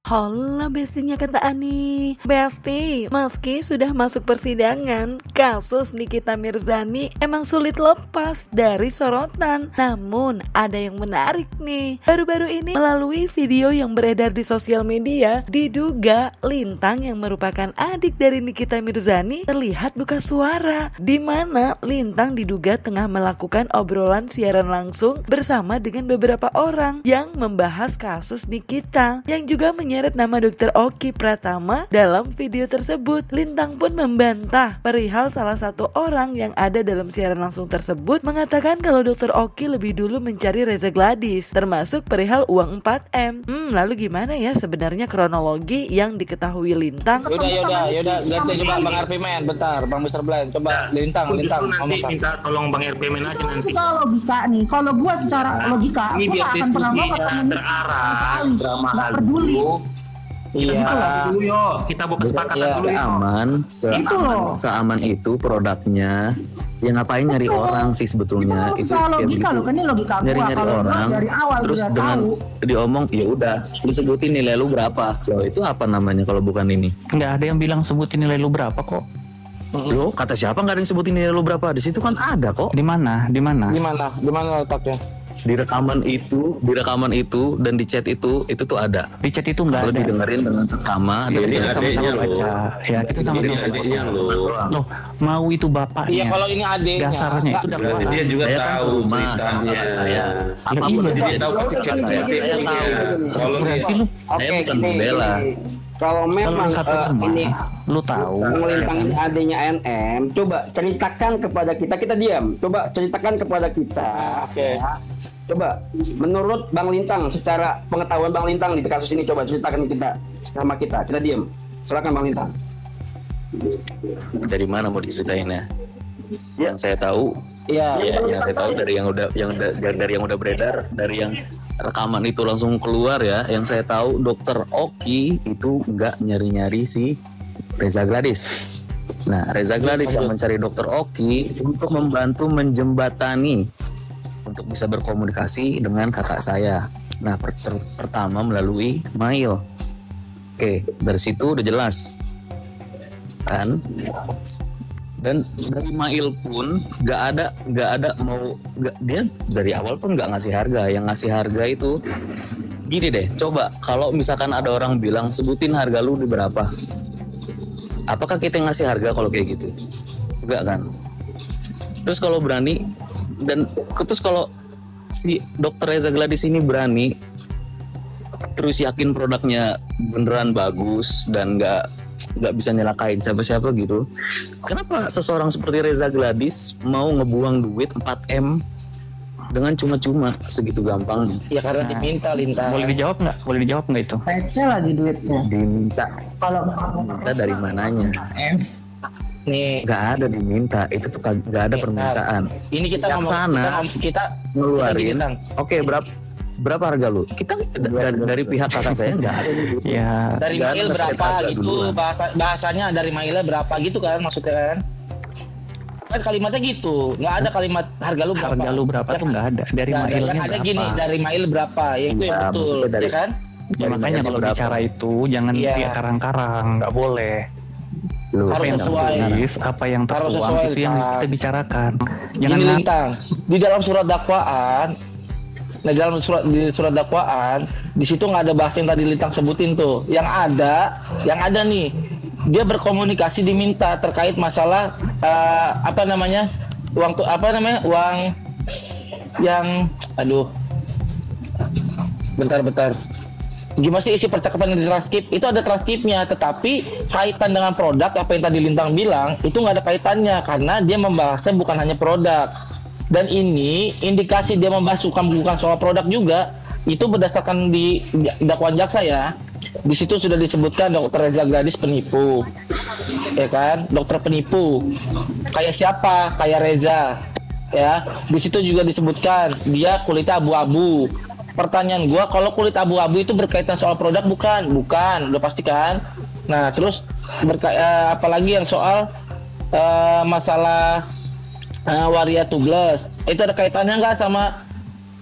Hola bestinya kata Ani. Besti, meski sudah masuk persidangan, kasus Nikita Mirzani emang sulit lepas dari sorotan. Namun ada yang menarik nih. Baru-baru ini melalui video yang beredar di sosial media, diduga Lintang yang merupakan adik dari Nikita Mirzani terlihat buka suara, di mana Lintang diduga tengah melakukan obrolan siaran langsung bersama dengan beberapa orang yang membahas kasus Nikita, yang juga menyeret nama Dr. Oki Pratama dalam video tersebut. Lintang pun membantah perihal salah satu orang yang ada dalam siaran langsung tersebut mengatakan kalau Dr. Oki lebih dulu mencari Reza Gladys, termasuk perihal uang 4M. Lalu gimana ya sebenarnya kronologi yang diketahui Lintang? Yaudah, ganti coba Bang RP Men, bentar, Bang Mr. Blind, coba Lintang nanti minta tolong Bang RP Men aja nanti. Secara logika nih, kalau gua secara logika, ini gua biar akan pernah mau ketemu terarah, drama nggak peduli. Kita dulu yuk, kita buat kesepakatan dulu yuk. Seaman itu produknya. Ya ngapain nyari orang sih sebetulnya? Itu logika loh, kan ini logika nyari gua. orang dari awal terus udah dengan tahu. diomong ya udah lu sebutin nilai lu berapa. Loh itu apa namanya kalau bukan ini? Nggak ada yang bilang sebutin nilai lu berapa kok. Loh kata siapa nggak ada yang sebutin nilai lu berapa? Di situ kan ada kok. Di mana letaknya? Di rekaman itu dan di chat itu tuh ada. Di chat itu nggak ada. Kalau didengerin dengan seksama, ya, dengan sama-sama baca. Ya kita sama-sama adiknya loh. Mau itu bapaknya. Iya kalau ini adiknya. Dasarnya itu dakwaan. Dia juga saya kan tahu serumah sama ceritanya. saya. Iya, Apapun dia tahu pasti chat saya. Kalau berarti lu saya bukan membela. Kalau memang ini lu tahu Lintang ini adanya NM, coba ceritakan kepada kita diam. Coba ceritakan kepada kita. Oke. Ya. Coba menurut Bang Lintang, secara pengetahuan Bang Lintang di kasus ini, coba ceritakan kita diam. Silakan Bang Lintang. Dari mana mau diceritainnya? Yang saya tahu, yang saya tahu dari yang udah beredar, dari yang rekaman itu langsung keluar ya. Yang saya tahu Dr. Oki itu nggak nyari-nyari si Reza Gladys. Nah, Reza Gladys yang mencari Dr. Oki untuk membantu menjembatani untuk bisa berkomunikasi dengan kakak saya. Nah, pertama melalui mail. Oke, dari situ udah jelas kan. Dan dari mail pun nggak ada dia dari awal pun nggak ngasih harga. Yang ngasih harga itu gini deh, coba kalau misalkan ada orang bilang sebutin harga lu di berapa, apakah kita ngasih harga kalau kayak gitu? Enggak kan. Terus kalau berani dan terus kalau si Dr. Reza Gladys ini berani terus yakin produknya beneran bagus dan nggak bisa nyelakain siapa-siapa gitu, kenapa seseorang seperti Reza Gladys mau ngebuang duit 4M dengan cuma-cuma segitu gampangnya? Ya karena diminta Lintang. Boleh dijawab nggak itu? Receh lagi duitnya. Diminta. Kalau minta dari mananya? Nih nggak ada diminta, itu tuh nggak ada permintaan. Ini kita kita ngeluarin. Oke, berapa harga lu? Kita dari pihak kakak saya nggak ada nih. Ya. Dari mail berapa gitu, bahasanya dari mailnya berapa gitu kan maksudnya kan kalimatnya gitu, nggak ada kalimat harga lu berapa. Harga lu berapa tuh nggak ada. Dari mailnya kan ada berapa? Gini, dari mail berapa, ya itu yang betul, ya kan? Ya, makanya kalau bicara itu jangan karang-karang, nggak boleh. Harus sesuai apa yang tertuang itu yang kita bicarakan. Jangan Lintang di dalam surat dakwaan. Nah dalam surat dakwaan di situ nggak ada bahasa yang tadi Lintang sebutin tuh. Yang ada nih dia berkomunikasi diminta terkait masalah uang yang bentar. Gimana sih isi percakapan yang di transkrip? Itu ada transkripnya, tetapi kaitan dengan produk apa yang tadi Lintang bilang itu nggak ada kaitannya karena dia membahasnya bukan hanya produk. Dan ini indikasi dia membahas bukan soal produk juga, itu berdasarkan di dakwaan jaksa ya. Di situ sudah disebutkan Dr. Reza Gladys penipu, ya kan? Dokter penipu. Kayak siapa? Kayak Reza, ya. Di situ juga disebutkan dia kulitnya abu-abu. Pertanyaan gua, kalau kulit abu-abu itu berkaitan soal produk bukan, udah pasti kan? Nah, terus apalagi yang soal masalah waria tubles itu ada kaitannya nggak sama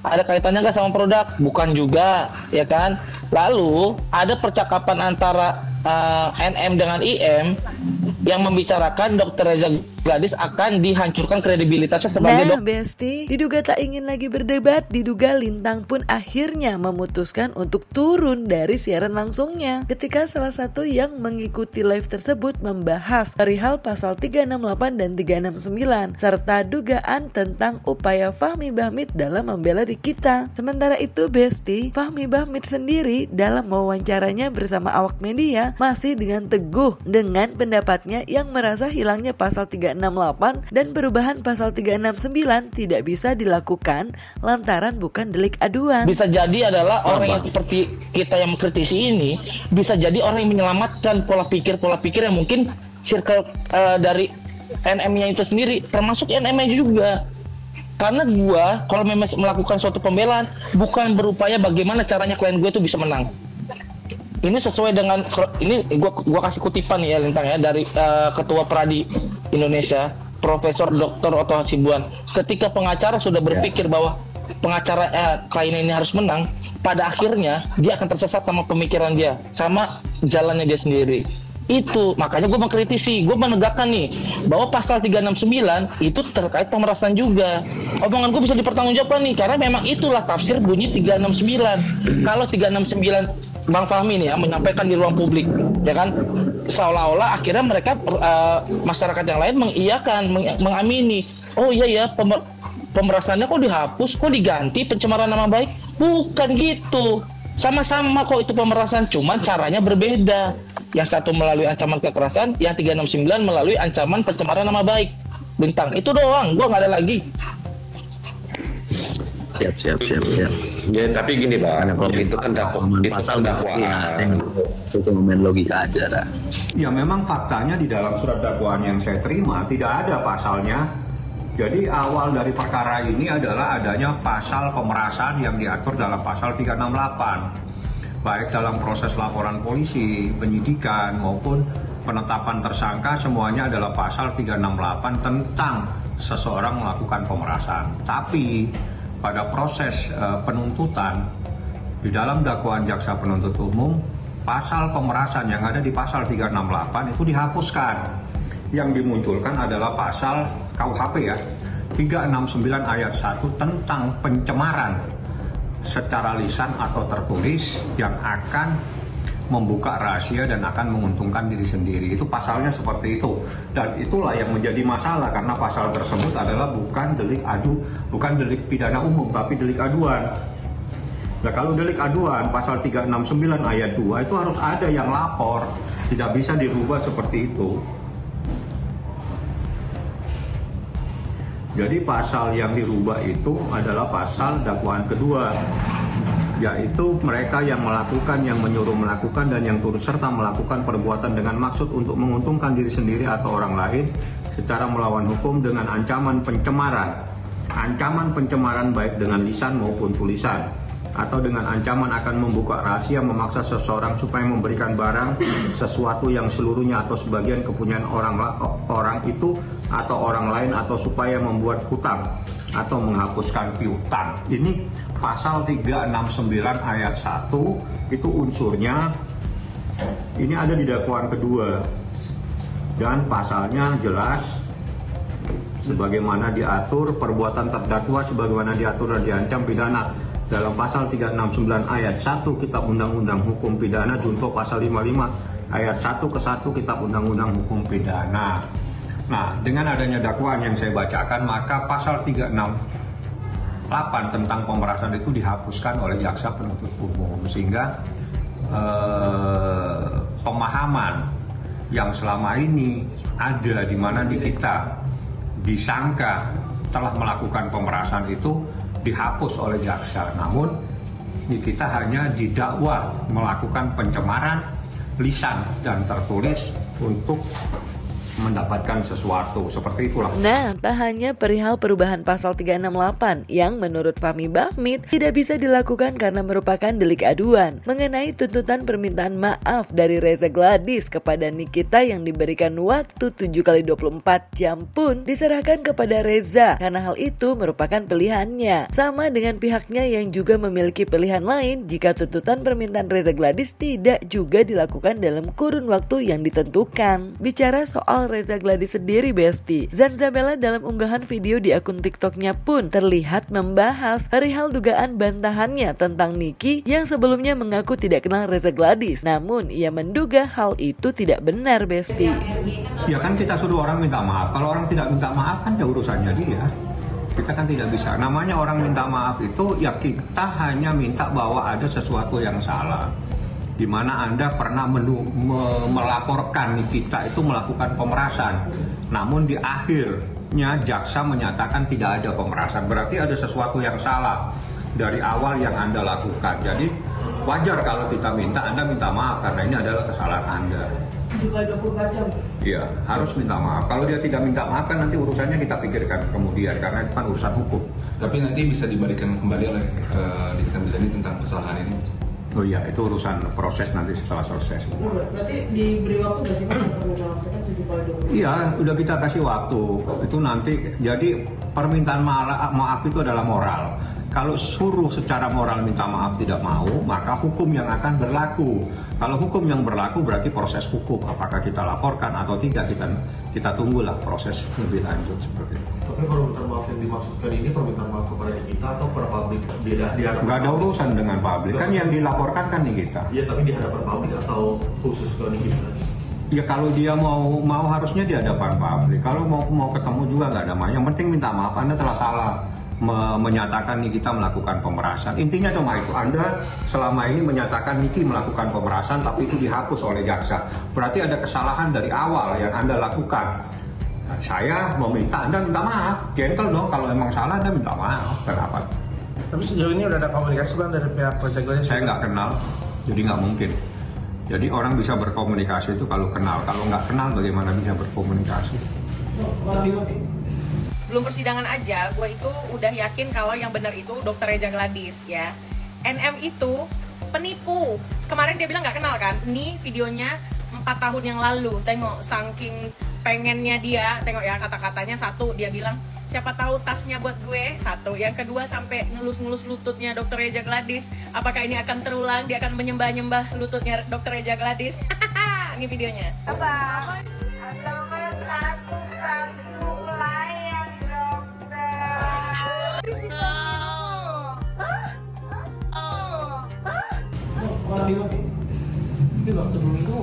ada kaitannya nggak sama produk? Bukan juga, ya kan? Lalu ada percakapan antara NM dengan IM yang membicarakan Dr. Reza Gladys akan dihancurkan kredibilitasnya sebagai Besti, diduga tak ingin lagi berdebat, diduga Lintang pun akhirnya memutuskan untuk turun dari siaran langsungnya ketika salah satu yang mengikuti live tersebut membahas perihal pasal 368 dan 369 serta dugaan tentang upaya Fahmi Bahmid dalam membela Nikita. Sementara itu Besti, Fahmi Bahmid sendiri dalam wawancaranya bersama awak media masih dengan teguh dengan pendapatnya yang merasa hilangnya pasal 368 dan perubahan pasal 369 tidak bisa dilakukan lantaran bukan delik aduan. Bisa jadi adalah orang yang seperti kita yang mengkritisi ini bisa jadi orang yang menyelamatkan pola pikir yang mungkin circle dari NM-nya itu sendiri, termasuk NM-nya juga. Karena gua kalau memang melakukan suatu pembelaan bukan berupaya bagaimana caranya klien gue itu bisa menang. Ini sesuai dengan ini gua kasih kutipan ya Lintang ya dari Ketua Pradi Indonesia Profesor Dr. Otto Hasibuan. Ketika pengacara sudah berpikir bahwa pengacara klien ini harus menang, pada akhirnya dia akan tersesat sama pemikiran dia, sama jalannya dia sendiri. Itu makanya gue mengkritisi, gue menegakkan nih bahwa pasal 369 itu terkait pemerasan juga. Omongan gue bisa dipertanggungjawabkan nih karena memang itulah tafsir bunyi 369. Kalau 369 Bang Fahmi nih ya menyampaikan di ruang publik, ya kan, seolah-olah akhirnya mereka masyarakat yang lain mengiyakan, mengamini. Oh iya ya, pemerasannya kok dihapus, kok diganti pencemaran nama baik? Bukan gitu. Sama-sama kok itu pemerasan, cuman caranya berbeda. Yang satu melalui ancaman kekerasan, yang 369 melalui ancaman pencemaran nama baik. Bintang, itu doang, gua nggak ada lagi. Siap. Ya, tapi gini Bang, itu kan dakwaan. Saya cuma main logika aja dah. Ya memang faktanya di dalam surat dakwaan yang saya terima tidak ada pasalnya. Jadi awal dari perkara ini adalah adanya pasal pemerasan yang diatur dalam pasal 368. Baik dalam proses laporan polisi, penyidikan maupun penetapan tersangka semuanya adalah pasal 368 tentang seseorang melakukan pemerasan. Tapi pada proses penuntutan di dalam dakwaan jaksa penuntut umum, pasal pemerasan yang ada di pasal 368 itu dihapuskan. Yang dimunculkan adalah pasal KUHP ya, 369 ayat 1 tentang pencemaran secara lisan atau tertulis yang akan membuka rahasia dan akan menguntungkan diri sendiri. Itu pasalnya seperti itu. Dan itulah yang menjadi masalah karena pasal tersebut adalah bukan delik pidana umum tapi delik aduan. Nah, kalau delik aduan pasal 369 ayat 2 itu harus ada yang lapor. Tidak bisa dirubah seperti itu. Jadi pasal yang dirubah itu adalah pasal dakwaan kedua, yaitu mereka yang melakukan, yang menyuruh melakukan, dan yang turut serta melakukan perbuatan dengan maksud untuk menguntungkan diri sendiri atau orang lain secara melawan hukum dengan ancaman pencemaran baik dengan lisan maupun tulisan, atau dengan ancaman akan membuka rahasia, memaksa seseorang supaya memberikan barang, sesuatu yang seluruhnya atau sebagian kepunyaan orang itu atau orang lain, atau supaya membuat hutang atau menghapuskan piutang. Ini pasal 369 ayat 1 itu unsurnya ini ada di dakwaan kedua dan pasalnya jelas sebagaimana diatur perbuatan terdakwa sebagaimana diatur dan diancam pidana dalam pasal 369 ayat 1 Kitab Undang-Undang Hukum Pidana junto pasal 55 ayat 1 ke 1 Kitab Undang-Undang Hukum Pidana. Nah, dengan adanya dakwaan yang saya bacakan, maka pasal 368 tentang pemerasan itu dihapuskan oleh jaksa penuntut umum, sehingga pemahaman yang selama ini ada di mana di kita disangka telah melakukan pemerasan itu dihapus oleh jaksa. Namun kita hanya didakwa melakukan pencemaran lisan dan tertulis untuk mendapatkan sesuatu seperti itulah. Nah, tak hanya perihal perubahan pasal 368 yang menurut Fahmi Bahmid tidak bisa dilakukan karena merupakan delik aduan mengenai tuntutan permintaan maaf dari Reza Gladys kepada Nikita yang diberikan waktu 7x24 jam pun diserahkan kepada Reza karena hal itu merupakan pilihannya. Sama dengan pihaknya yang juga memiliki pilihan lain jika tuntutan permintaan Reza Gladys tidak juga dilakukan dalam kurun waktu yang ditentukan. Bicara soal Reza Gladys sendiri, Besti, Zanzabella dalam unggahan video di akun TikToknya pun terlihat membahas perihal dugaan bantahannya tentang Niki yang sebelumnya mengaku tidak kenal Reza Gladys. Namun ia menduga hal itu tidak benar, Besti. Ya kan kita suruh orang minta maaf. Kalau orang tidak minta maaf kan ya urusannya dia. Kita kan tidak bisa. Namanya orang minta maaf itu ya kita hanya minta bahwa ada sesuatu yang salah. Di mana Anda pernah melaporkan Nikita itu melakukan pemerasan. Namun di akhirnya jaksa menyatakan tidak ada pemerasan. Berarti ada sesuatu yang salah dari awal yang Anda lakukan. Jadi wajar kalau kita minta Anda minta maaf karena ini adalah kesalahan Anda. 7x24 jam. Iya, harus minta maaf. Kalau dia tidak minta maaf kan nanti urusannya kita pikirkan kemudian karena itu kan urusan hukum. Tapi nanti bisa dibalikan kembali oleh Nikita Mirzani tentang kesalahan ini. Oh iya, itu urusan proses nanti setelah selesai. Berarti diberi waktu nggak sih Pak? Iya, udah kita kasih waktu. Itu nanti, jadi permintaan maaf itu adalah moral. Kalau suruh secara moral minta maaf tidak mau, maka hukum yang akan berlaku. Kalau hukum yang berlaku berarti proses hukum. Apakah kita laporkan atau tidak, kita tunggulah proses lebih lanjut seperti itu. Tapi permintaan maaf yang dimaksudkan ini permintaan maaf kepada kita atau kepada publik? Nggak ada urusan dengan publik. Kan yang dilaporkan kan Nikita. Iya, tapi di hadapan publik atau khusus ke Nikita? Ya kalau dia mau harusnya di hadapan publik. Kalau mau ketemu juga nggak ada masalah. Yang penting minta maaf, Anda telah salah menyatakan Nikita melakukan pemerasan. Intinya cuma itu. Anda selama ini menyatakan Niki melakukan pemerasan, tapi itu dihapus oleh jaksa. Berarti ada kesalahan dari awal yang Anda lakukan. Nah, saya mau minta Anda minta maaf. Gentle dong. Kalau emang salah Anda minta maaf. Kenapa? Tapi sejauh ini udah ada komunikasi Bang dari pihak Reza Gladys? Saya nggak kenal, jadi nggak mungkin. Jadi orang bisa berkomunikasi itu kalau kenal. Kalau nggak kenal bagaimana bisa berkomunikasi? Belum persidangan aja, gue itu udah yakin kalau yang benar itu Dr. Reza Gladys ya. NM itu penipu. Kemarin dia bilang nggak kenal kan? Ini videonya 4 tahun yang lalu. Tengok saking pengennya dia, tengok ya kata-katanya. Satu, dia bilang siapa tahu tasnya buat gue. Satu, yang kedua sampai ngelus-ngelus lututnya Dr. Reza Gladys. Apakah ini akan terulang? Dia akan menyembah-nyembah lututnya Dr. Reza Gladys. Ini videonya. Apa? Tapi Bang sebelum itu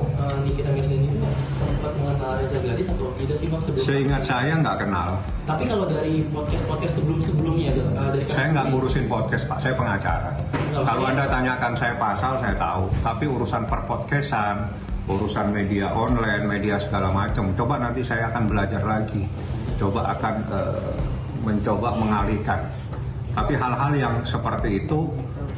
Nikita Mirzani itu sempat mengenal Reza Gladys atau tidak sih Bang sebelum? Seingat saya nggak kenal. Tapi kalau dari podcast sebelumnya dari saya nggak ngurusin podcast Pak, saya pengacara. Kalau Anda tanyakan saya pasal saya tahu, tapi urusan perpodcastan, urusan media online, media segala macam, coba nanti saya akan belajar lagi, coba akan mencoba mengalihkan. Tapi hal-hal yang seperti itu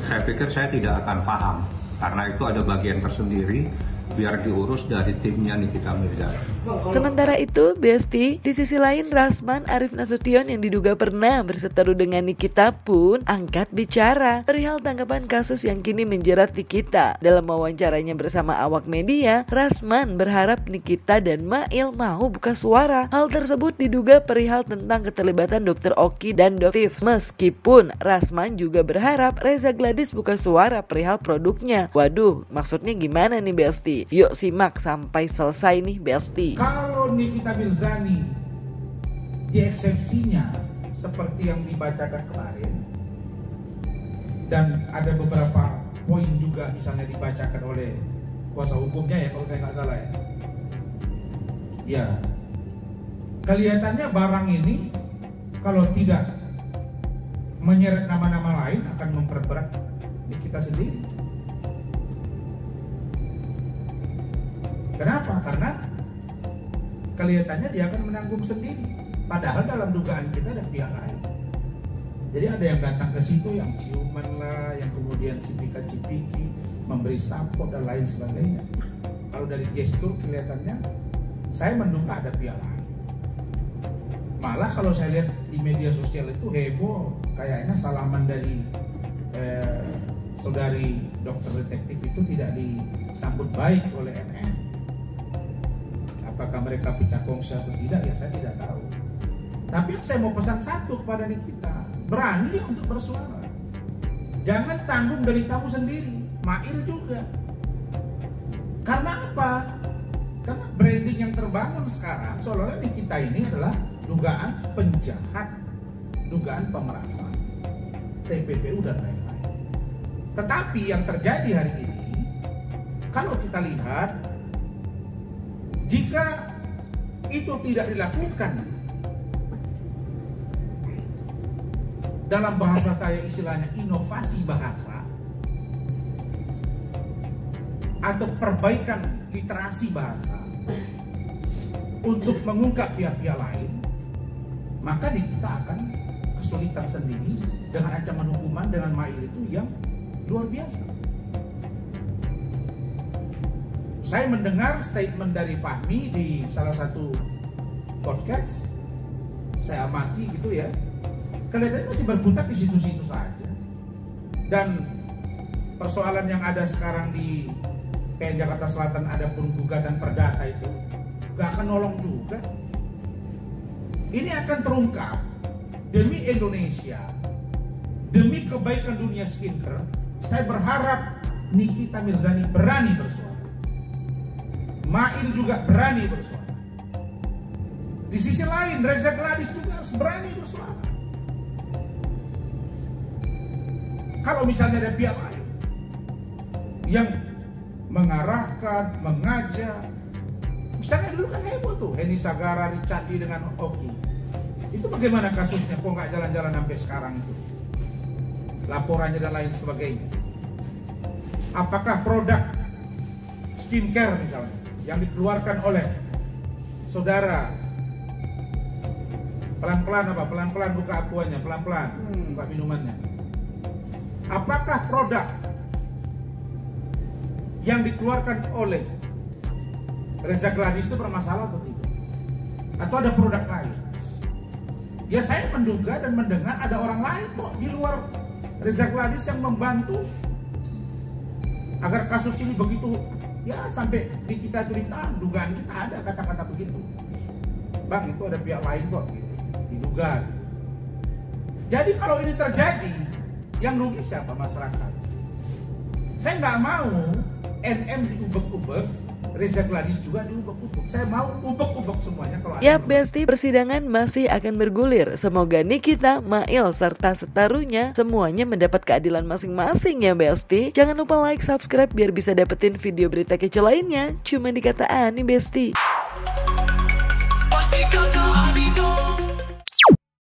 saya pikir saya tidak akan paham. Karena itu ada bagian tersendiri biar diurus dari timnya Nikita Mirzani. Sementara itu, Besti, di sisi lain Rasman Arif Nasution yang diduga pernah berseteru dengan Nikita pun angkat bicara perihal tanggapan kasus yang kini menjerat Nikita. Dalam wawancaranya bersama awak media, Rasman berharap Nikita dan Mail mau buka suara. Hal tersebut diduga perihal tentang keterlibatan Dr. Oki dan Dr. Meskipun Rasman juga berharap Reza Gladys buka suara perihal produknya. Waduh, maksudnya gimana nih Besti? Yuk simak sampai selesai nih Besti. Kalau Nikita Mirzani di eksepsinya seperti yang dibacakan kemarin, dan ada beberapa poin juga misalnya dibacakan oleh kuasa hukumnya ya kalau saya nggak salah ya, kelihatannya barang ini kalau tidak menyeret nama-nama lain akan memperberat Nikita sendiri. Kenapa? Karena kelihatannya dia akan menanggung sendiri. Padahal dalam dugaan kita ada pihak lain. Jadi ada yang datang ke situ, yang ciuman lah, yang kemudian cipika-cipiki, memberi support dan lain sebagainya. Kalau dari gestur kelihatannya saya menduga ada pihak lain. Malah kalau saya lihat di media sosial itu heboh, kayaknya salaman dari saudari dokter detektif itu tidak disambut baik oleh NM. Apakah mereka pecah kongsi atau tidak, ya saya tidak tahu. Tapi saya mau pesan satu kepada Nikita, berani untuk bersuara. Jangan tanggung deritamu sendiri, Mail juga. Karena apa? Karena branding yang terbangun sekarang seolah-olah Nikita ini adalah dugaan penjahat, dugaan pemerasan, TPPU dan lain-lain. Tetapi yang terjadi hari ini, kalau kita lihat, jika itu tidak dilakukan, dalam bahasa saya istilahnya inovasi bahasa atau perbaikan literasi bahasa untuk mengungkap pihak-pihak lain, maka kita akan kesulitan sendiri dengan ancaman hukuman dengan Mail itu yang luar biasa. Saya mendengar statement dari Fahmi di salah satu podcast, saya amati gitu ya, kelihatannya masih berkutat di situ-situ saja. Dan persoalan yang ada sekarang di PN Jakarta Selatan, ada pun gugatan perdata itu gak akan nolong juga. Ini akan terungkap demi Indonesia, demi kebaikan dunia skincare. Saya berharap Nikita Mirzani berani bersuara, Mail juga berani bersuara. Di sisi lain Reza Gladys juga harus berani bersuara. Kalau misalnya ada pihak lain yang mengarahkan, mengajak, misalnya dulu kan heboh tuh Heni Sagara, Richard Lee dengan Oki. Itu bagaimana kasusnya? Kok nggak jalan-jalan sampai sekarang itu? Laporannya dan lain sebagainya. Apakah produk skincare misalnya yang dikeluarkan oleh saudara pelan-pelan apa? Pelan-pelan buka aquanya, pelan-pelan buka minumannya. Apakah produk yang dikeluarkan oleh Reza Gladys itu bermasalah atau tidak? Atau ada produk lain? Ya saya menduga dan mendengar ada orang lain kok di luar Reza Gladys yang membantu agar kasus ini begitu ya sampai di kita cerita, dugaan kita ada kata-kata begitu. Bang, itu ada pihak lain kok gitu, diduga. Jadi kalau ini terjadi, yang rugi siapa? Masyarakat. Saya nggak mau NM diubek-ubek, Reza Gladys juga diubek-ubek. Saya mau ubek-ubek semuanya kalau ya Besti, persidangan masih akan bergulir. Semoga Nikita, Mail, serta setarunya semuanya mendapat keadilan masing-masing ya Besti. Jangan lupa like, subscribe biar bisa dapetin video berita kece lainnya cuma di Kata Ani Besti.